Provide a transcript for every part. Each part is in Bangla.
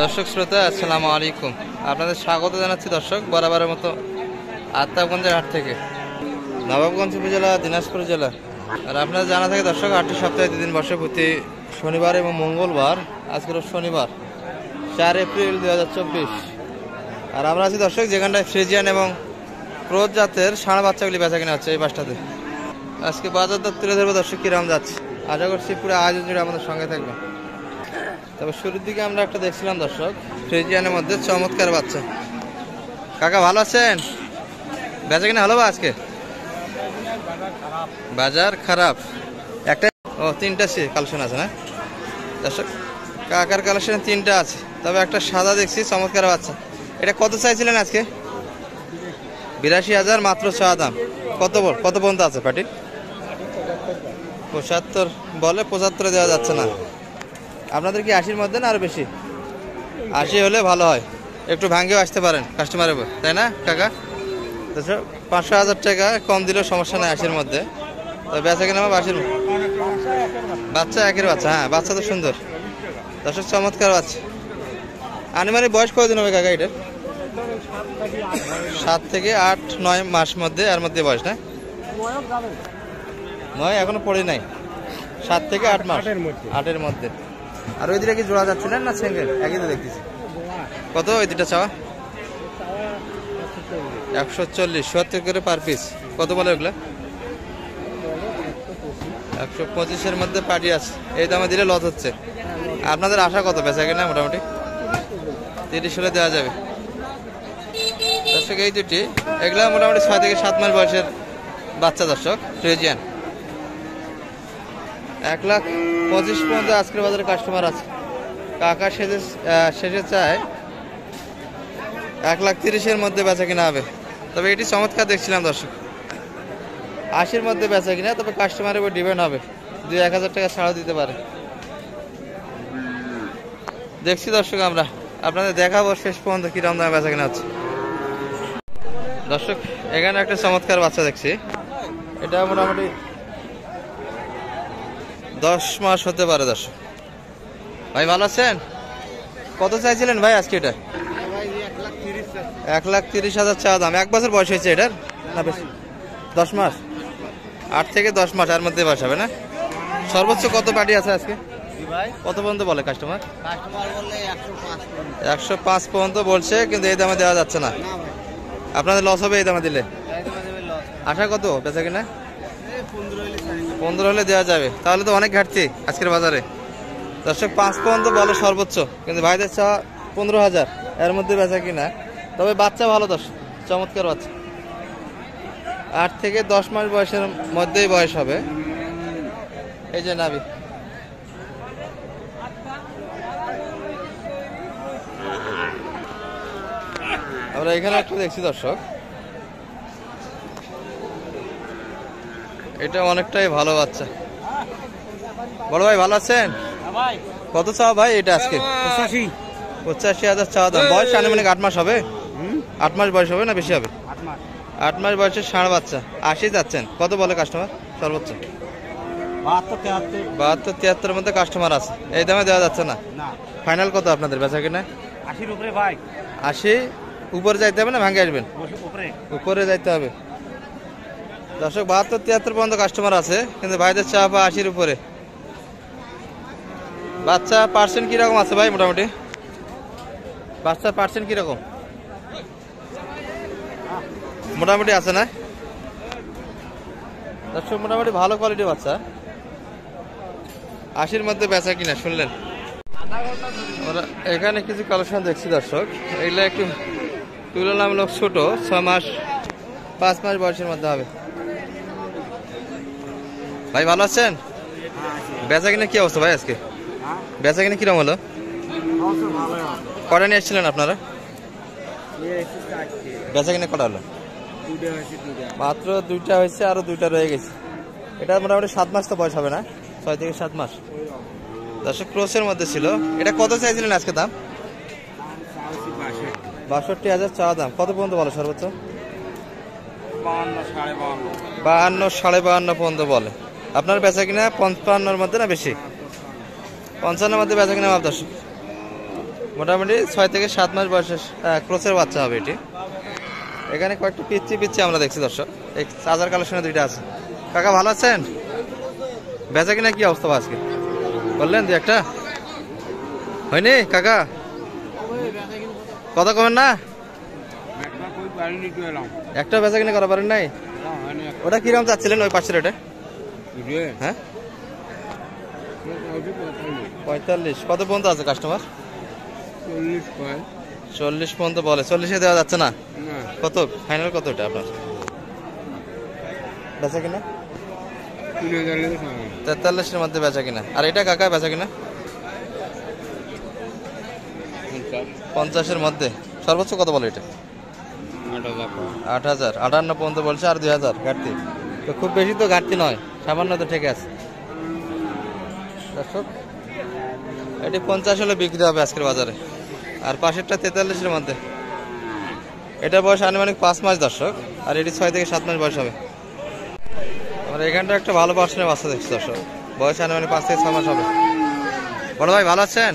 দর্শক শ্রোতা আসসালামু আলাইকুম, আপনাদের স্বাগত জানাচ্ছি দর্শক বরাবরের মতো আত্মাবগঞ্জের হাট থেকে, নবাবগঞ্জ উপজেলা, দিনাজপুর জেলা। আর আপনারা জানা থাকে দর্শক, হাটটি সপ্তাহে 2 দিন বসে, প্রতি শনিবার এবং মঙ্গলবার। আজকের শনিবার 4 এপ্রিল 2024। আর আমরা আছি দর্শক যেখানটায় ফ্রিজিয়ান এবং ক্রোজ জাতের ষাঁড় বাচ্চাগুলি বেচা কিনা হচ্ছে এই পাশটাতে। আজকে বাজার দর তুলে ধরবো দর্শক, কিরাম যাচ্ছে। আশা করছি পুরো আয়োজন জুড়ে আমাদের সঙ্গে থাকবে। তবে শুরুর দিকে আমরা একটা দেখছিলাম দর্শক, ফ্রিজিয়ানের মধ্যে চমৎকার বাচ্চা। কাকা ভালো আছেন? বেচা কিনা হলো বা আজকে? বাজার খারাপ। একটা ও 3টা কালেকশন আছে না দর্শক? কাকার কালেকশন 3টা আছে, তবে একটা সাদা দেখছি চমৎকার বাচ্চা। এটা কত চাইছিলেন আজকে? 82,000 মাত্র চাওয়া দাম। কত পর্যন্ত আছে পার্টি? 75 বলে, 75 দেওয়া যাচ্ছে না। আপনাদের কি 80-র মধ্যে না আরো বেশি? 80 হলে ভালো হয়, একটু ভাঙ্গেও আসতে পারেন কাস্টমারের উপর, তাই না কাকা? 500-1000 টাকা কম দিলেও সমস্যা নেই 80-র মধ্যে। তবে বেচা কিনা 80-র বাচ্চা, একের বাচ্চা। হ্যাঁ, বাচ্চা তো সুন্দর দর্শক, চমৎকার বাচ্চা। আনুমানিক বয়স কতদিন হবে কাকা এটা? 7 থেকে 8-9 মাস মধ্যে, এর মধ্যে বয়স না? নয় এখনো পড়ে নাই, 7 থেকে 8 মাস, 8-এর মধ্যে। আর ওই দিকে কি জোড়া যাচ্ছিলেন না সিঙ্গেল? একই তো দেখতেছি। কত ওই দুটা চাওয়া? 140, 70 করে পার পিস। কত বলে ওগুলা? 125-এর মধ্যে পার্টি আছে। এই দামে দিলে লস হচ্ছে। আপনাদের আশা কত বেচা কিনা? মোটামুটি 30 হলে দেওয়া যাবে দর্শক। এই দুটি এগুলা মোটামুটি 6 থেকে 7 মাস বয়সের বাচ্চা দর্শক, ফ্রিজিয়ান। 1,25,000 পর্যন্ত আজকের বাজারে কাস্টমার আছে। কাকা শেষে চায় 1,30,000-এর মধ্যে বেচা কিনা হবে। তবে এটি চমৎকার দেখছিলাম দর্শক, 80-র মধ্যে বেচা কিনা। তবে কাস্টমারের উপর ডিপেন্ড হবে, 2-1,000 টাকা ছাড়ও দিতে পারে। দেখছি দর্শক, আমরা আপনাদের দেখাবো শেষ পর্যন্ত কিরকম দামে বেচা কিনা হচ্ছে দর্শক। এখানে একটা চমৎকার বাচ্চা দেখছি, এটা মোটামুটি 10 মাস হতে পারে দর্শক। ভাই ভালো আছেন? কত চাইছিলেন ভাই আজকে এটা? 1,30,000 চা দাম। 1 বছর বয়স হয়েছে এটার না বেশি? 10 মাস, 8 থেকে 10 মাস এর মধ্যে বয়স হবে না? সর্বোচ্চ কত পার্টি আছে আজকে? কত পর্যন্ত বলে কাস্টমার? 105 পর্যন্ত বলছে, কিন্তু এই দামে দেওয়া যাচ্ছে না। আপনাদের লস হবে এই দামে দিলে? আশা কত বেচা কিনা? 15 হলে দেওয়া যাবে। তাহলে তো অনেক ঘাটতি আজকের বাজারে দর্শক। 5 পর্যন্ত বলে সর্বোচ্চ, কিন্তু ভাইদের চাওয়া 15,000, এর মধ্যে বেচা কিনা। তবে বাচ্চা ভালো দর্শক, চমৎকার বাচ্চা। 8 থেকে 10 মাস বয়সের মধ্যেই বয়স হবে। এই যে নাভি, আমরা এখানে একটু দেখছি দর্শক, এটা অনেকটাই ভালো বাচ্চা। বড় ভাই ভালো আছেন? কত চাওয়া ভাই এটা আজকে? 85,000 চাওয়া দাম। বয়স আনুমানিক 8 মাস হবে? 8 মাস বয়স হবে না বেশি হবে? 8 মাস বয়সের ষাঁড় বাচ্চা। 80 যাচ্ছেন। কত বলে কাস্টমার সর্বোচ্চ? 72-73-এর মধ্যে কাস্টমার আছে। এই দামে দেওয়া যাচ্ছে না। ফাইনাল কত আপনাদের বেচা কিনা? 80-র উপরে ভাই। 80 উপরে যাইতে হবে না ভাঙ্গে আসবেন? উপরে যাইতে হবে দর্শক। 72-73 পর্যন্ত কাস্টমার আছে, কিন্তু ভাইদের চা পা 80-র উপরে। বাচ্চা পার্সেন্ট কিরকম আছে ভাই? মোটামুটি বাচ্চার পার্সেন্ট কিরকম মোটামুটি আছে না দর্শক? মোটামুটি ভালো কোয়ালিটির বাচ্চা, 80-র মধ্যে বেচা কিনা শুনলেন। আমরা এখানে কিছু কালেকশন দেখছি দর্শক, এগুলো একটু তুলনামূলক ছোট, 6 মাস 5 মাস বয়সের মধ্যে হবে। ভাই ভালো আছেন? বেচা কিনা কি অবস্থা ভাই আজকে? বেচা কিনা কিরকম হলো? কটা নিয়ে এসেছিলেন আপনারা? বেচা কিনা কটা হলো? মাত্র 2টা হয়েছে, আরো 2টা রয়ে গেছে। এটা মোটামুটি 7 মাস তো বয়স হবে না? 6 থেকে 7 মাস দর্শক। ক্রসের মধ্যে ছিল। এটা কত চাইছিলেন আজকে দাম? 62,000 চাওয়া দাম। কত পর্যন্ত বলে সর্বোচ্চ? 52-52.5 পর্যন্ত বলে। আপনার বেচা কিনা 55-এর মধ্যে না বেশি? 55-এর মধ্যে বেচা কিনা ভাব দর্শক। মোটামুটি 6 থেকে 7 মাস বয়সের ক্রসের বাচ্চা হবে এটি। এখানে কয়েকটি পিচ্ছি আমরা দেখছি দর্শক, এই চার্জার কালেকশনে দুইটা আছে। কাকা ভালো আছেন? বেচা কিনা কি অবস্থা আজকে বললেন? দুই একটা হয়নি কাকা, কথা কমেন না? একটা বেচা কিনা করা পারেন নাই? ওটা কিরকম চাচ্ছিলেন ওই পাশের? এটা হ্যাঁ 45। কত পর্যন্ত আছে কাস্টমার? 40 পর্যন্ত বলে। 40-এ দেওয়া যাচ্ছে না? কত ফাইনাল, কত এটা আপনার বেচা কিনা? 43-এর মধ্যে বেচা কিনা। আর এটা কাকা বেচা কিনা? 50-এর মধ্যে। সর্বোচ্চ কত বলে এটা? 8,000। 58 পর্যন্ত বলছে, আর 2,000 ঘাটতি। তো খুব বেশি তো ঘাটতি নয়, সামান্য তো ঠিক আছে। এটি 50 হলে বিক্রি হবে আজকের বাজারে। আর পাশেরটা 43-এর মধ্যে। এটার বয়স আনুমানিক 5 মাস দর্শক, আর এটি 6 থেকে 7 মাস বয়স হবে। আমরা এখানটা একটা ভালো পার্সেন্টের বাচ্চা দেখছি দর্শক, বয়স আনুমানিক 5 থেকে 6 মাস হবে। বড় ভাই ভালো আছেন?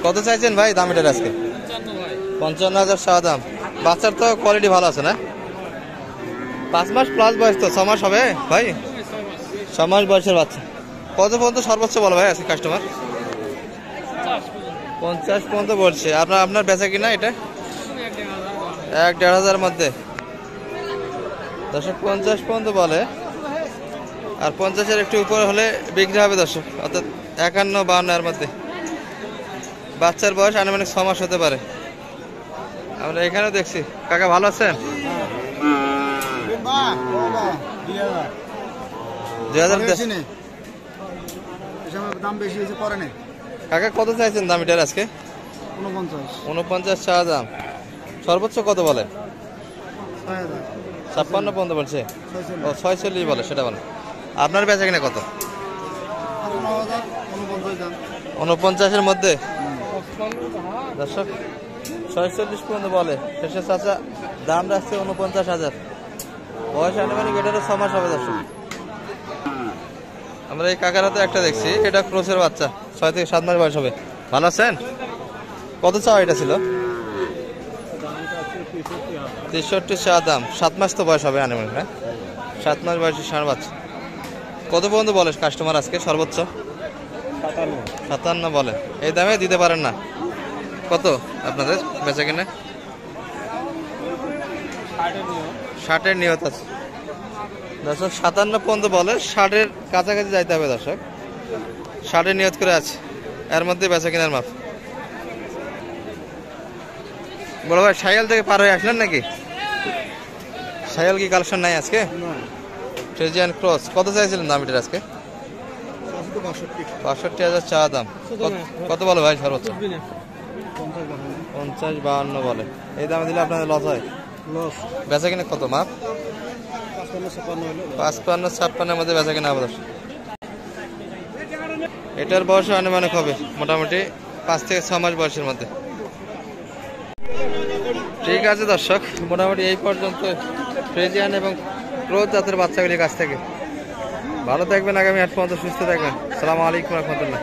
কত চাইছেন ভাই দাম এটার আজকে? 55,000 চাওয়া দাম। বাচ্চার তো কোয়ালিটি ভালো আছে না? 5 মাস প্লাস বয়স, তো 6 মাস হবে ভাই? 6 মাস বয়সের বাচ্চা। কত পর্যন্ত সর্বোচ্চ বলো ভাই আজকে কাস্টমার? 50 পর্যন্ত বলছে। আপনার বেচা কিনা এটা? 1-1,500 মধ্যে দর্শক 50 পর্যন্ত বলে। আর 50-এর একটু উপরে হলে বিক্রি হবে দর্শক, অর্থাৎ 51-52-এর মধ্যে। বাচ্চার বয়স আনুমানিক 6 মাস হতে পারে। আমরা এখানেও দেখছি। কাকা ভালো আছেন? 2000 দাম বেশি হয়েছে পরে নেই। কাকা কত চাইছেন দাম এটার আজকে? 49 চাওয়া দাম। সর্বোচ্চ কত বলে? 56 পর্যন্ত বলছে। ও 46 বলে, সেটা বলে। আপনার বেচা কিনা কত? 49-এর মধ্যে দর্শক 46 পর্যন্ত বলে। শেষে চাচা দাম রাখছে 49,000। বয়স আনুমানিক এটারও 6 মাস হবে দর্শক। আমরা এই কাকার হাতে একটা দেখছি, এটা ক্রসের বাচ্চা, 6 থেকে 7 মাস বয়স হবে। ভালো আছেন? কত চাওয়া এটা ছিল? 63 চাওয়া দাম। 7 মাস তো বয়স হবে আনুমানিক, হ্যাঁ 7 মাস বয়সের ষাঁড় বাচ্চা। কত পর্যন্ত বলে কাস্টমার আজকে সর্বোচ্চ? 57 বলে। এই দামে দিতে পারেন না? কত আপনাদের বেচা কিনা? 60-এর নিয়ত আছে দর্শক। 57 পর্যন্ত বলে, 60-এর কাছাকাছি যাইতে হবে দর্শক। 60-এর নিয়ত করে আছে, এর মধ্যে বেচা কিনার মাপ। বড় ভাই সাইয়াল থেকে পার হয়ে আসলেন নাকি? সাইয়াল কি কালেকশন নাই আজকে? Friesian cross. কত চাইছিলেন দাম এটার আজকে? 62,000 চাওয়া দাম। কত বলে ভাই সর্বোচ্চ? 50-52 বলে। এই দামে দিলে আপনাদের লস হয়? বেচা কিনা কত মাপ? 55-56-এর মধ্যে বেচা কিনা হবে। এটার বয়স আনুমানিক হবে মোটামুটি 5 থেকে 6 মাস বয়সের মধ্যে। ঠিক আছে দর্শক, মোটামুটি এই পর্যন্ত ফ্রিজিয়ান এবং ক্রস জাতের বাচ্চাগুলির কাছ থেকে। ভালো থাকবেন, আগামী 8 পর্যন্ত সুস্থ থাকবেন। আসসালামু আলাইকুম ওয়া রাহমাতুল্লাহ।